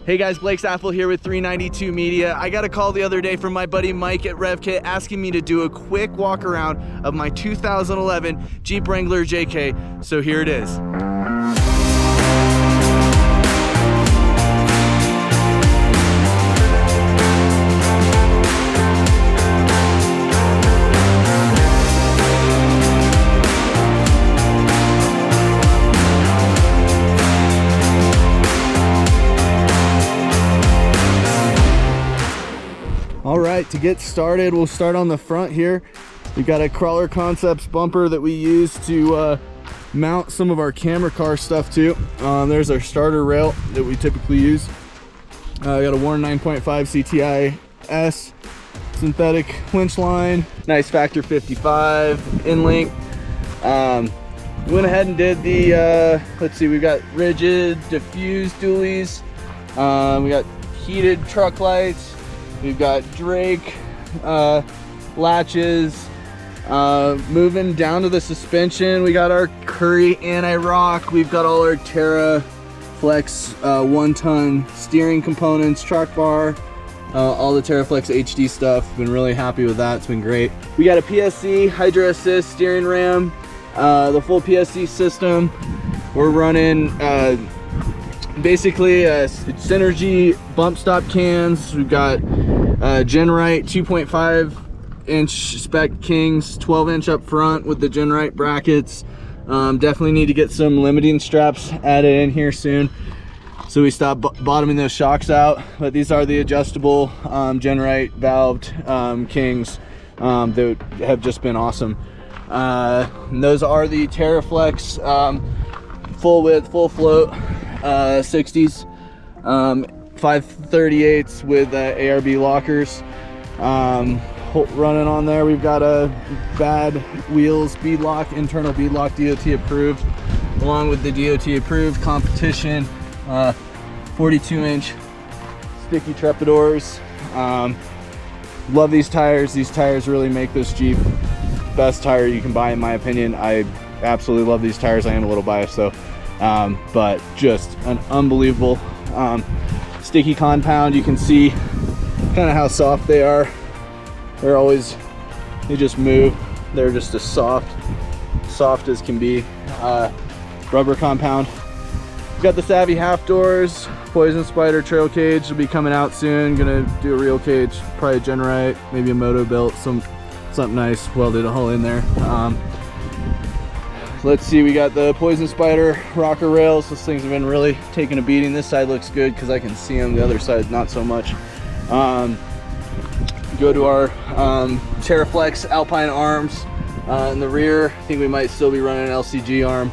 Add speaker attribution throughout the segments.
Speaker 1: Hey guys, Blake Saffell here with 392 Media. I got a call the other day from my buddy Mike at REVKIT asking me to do a quick walk around of my 2011 Jeep Wrangler JK, so here it is. All right, to get started, we'll start on the front here. We've got a Crawler Concepts bumper that we use to mount some of our camera car stuff to. There's our starter rail that we typically use. I got a Warren 9.5 CTI S synthetic winch line, nice factor 55 in link. Went ahead and did the, let's see, we've got rigid diffused dualies. We got heated truck lights. We've got Drake latches. Moving down to the suspension, we got our Curry anti-rock. We've got all our Terra Flex 1-ton steering components, track bar, all the Terra Flex HD stuff. Been really happy with that. It's been great. We got a PSC Hydra Assist steering ram, the full PSC system. We're running basically Synergy bump stop cans. We've got Genrite 2.5 inch spec Kings, 12-inch up front with the Genrite brackets. Definitely need to get some limiting straps added in here soon, so we stop bottoming those shocks out. But these are the adjustable Genrite valved Kings that have just been awesome. And those are the TerraFlex full width, full float 60s, 538s with ARB lockers running on there. We've got a bad wheels bead lock, internal bead lock, DOT approved, along with the DOT approved competition 42-inch sticky trepidors. Love these tires. These tires really make this Jeep best tire you can buy, in my opinion. I absolutely love these tires. I am a little biased though. But just an unbelievable sticky compound. You can see kind of how soft they are. They just move. They're just as soft as can be. Rubber compound. We've got the Savvy half doors, Poison Spider trail cage will be coming out soon. Gonna do a real cage, probably a Genrite, maybe a moto built, something nice welded all in there. Let's see, we got the Poison Spider rocker rails. Those things have been really taking a beating. This side looks good because I can see them. The other side, not so much. Go to our TerraFlex Alpine arms in the rear. I think we might still be running an LCG arm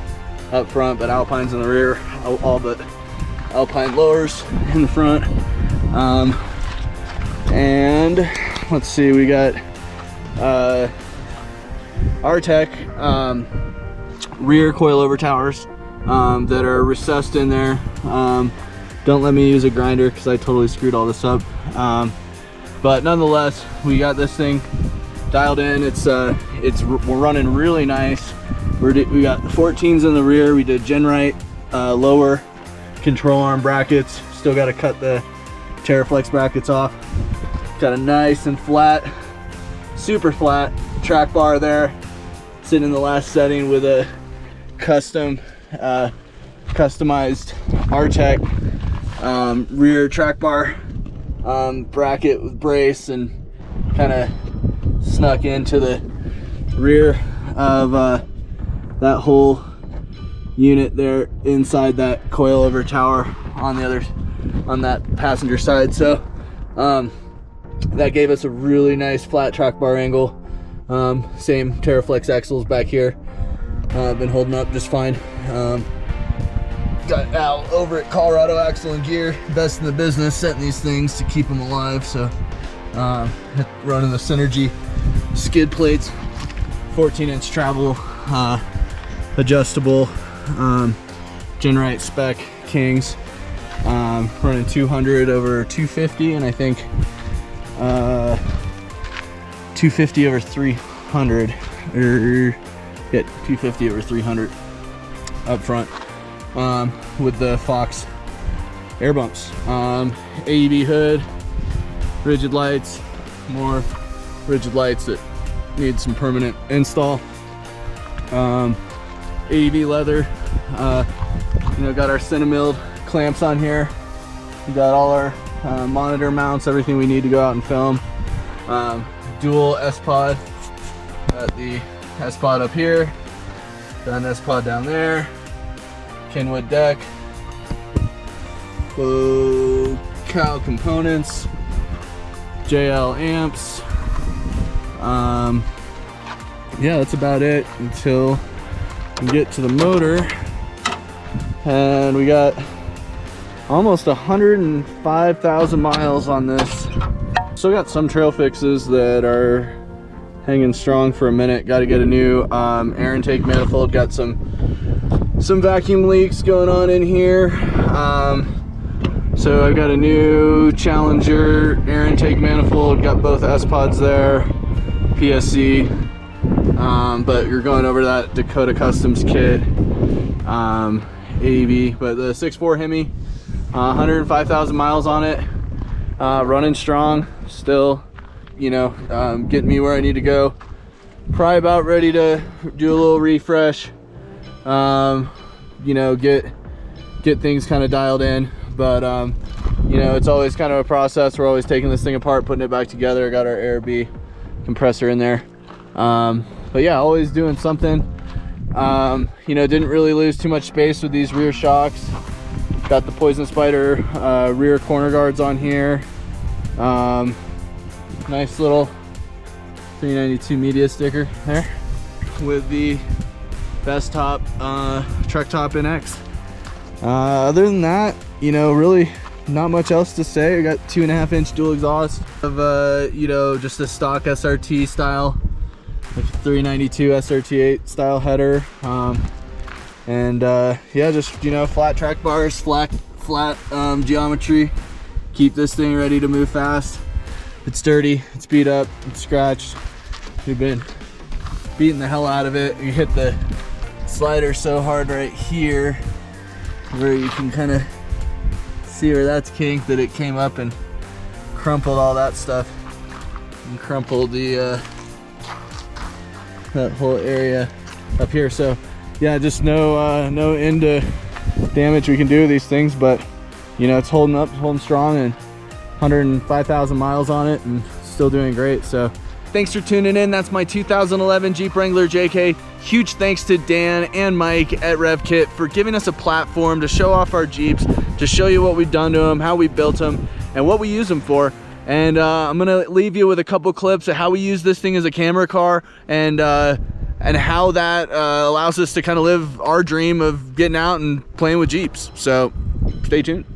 Speaker 1: up front, but Alpine's in the rear. All but Alpine lowers in the front. And let's see, we got Artec rear coilover towers that are recessed in there. Don't let me use a grinder because I totally screwed all this up. But nonetheless, we got this thing dialed in. We're running really nice. We got 14s in the rear. We did Genrite lower control arm brackets. Still got to cut the TerraFlex brackets off. Got a nice and flat, super flat track bar there, sitting in the last setting with a customized Artec rear track bar bracket with brace, and kind of snuck into the rear of that whole unit there inside that coilover tower on that passenger side. So that gave us a really nice flat track bar angle. Same TerraFlex axles back here. Been holding up just fine. Got Al over at Colorado Axle and Gear, best in the business, setting these things to keep them alive. So running the Synergy skid plates, 14-inch travel, adjustable Genrite spec Kings, running 200 over 250, and I think 250 over 300, or yeah, 250 over 300 up front, with the Fox air bumps. AEB hood, rigid lights, more rigid lights that need some permanent install. AEB leather, you know, got our Cinemilled clamps on here. We got all our monitor mounts, everything we need to go out and film. Dual S-Pod, got the S-Pod up here, got an S-Pod down there, Kenwood deck, Cal components, JL amps. Yeah, that's about it until we get to the motor. And we got almost 105,000 miles on this. Still got some trail fixes that are hanging strong for a minute. Got to get a new air intake manifold. Got some vacuum leaks going on in here. So I've got a new Challenger air intake manifold. Got both S-Pods there, PSC. But you're going over that Dakota Customs kit, AEB. But the 6.4 HEMI, 105,000 miles on it, running strong. Still, you know, getting me where I need to go. Probably about ready to do a little refresh. You know, get things kind of dialed in. But you know, it's always kind of a process. We're always taking this thing apart, putting it back together. Got our AirB compressor in there. But yeah, always doing something. You know, didn't really lose too much space with these rear shocks. Got the Poison Spider rear corner guards on here. Nice little 392 media sticker there with the Best Top Truck Top NX. Other than that, you know, really not much else to say. I got 2.5-inch dual exhaust of you know, just a stock SRT style, like 392 SRT8 style header. And yeah, just, you know, flat track bars, flat geometry. Keep this thing ready to move fast. It's dirty, it's beat up, it's scratched. We've been beating the hell out of it. You hit the slider so hard right here where you can kind of see where that's kinked, that it came up and crumpled all that stuff and crumpled the that whole area up here. So yeah, just no end to damage we can do with these things, but you know, it's holding up, holding strong, and 105,000 miles on it and still doing great. So thanks for tuning in. That's my 2011 Jeep Wrangler JK. Huge thanks to Dan and Mike at REVKIT for giving us a platform to show off our Jeeps, to show you what we've done to them, how we built them, and what we use them for. And I'm gonna leave you with a couple clips of how we use this thing as a camera car, and how that allows us to kind of live our dream of getting out and playing with Jeeps. So stay tuned.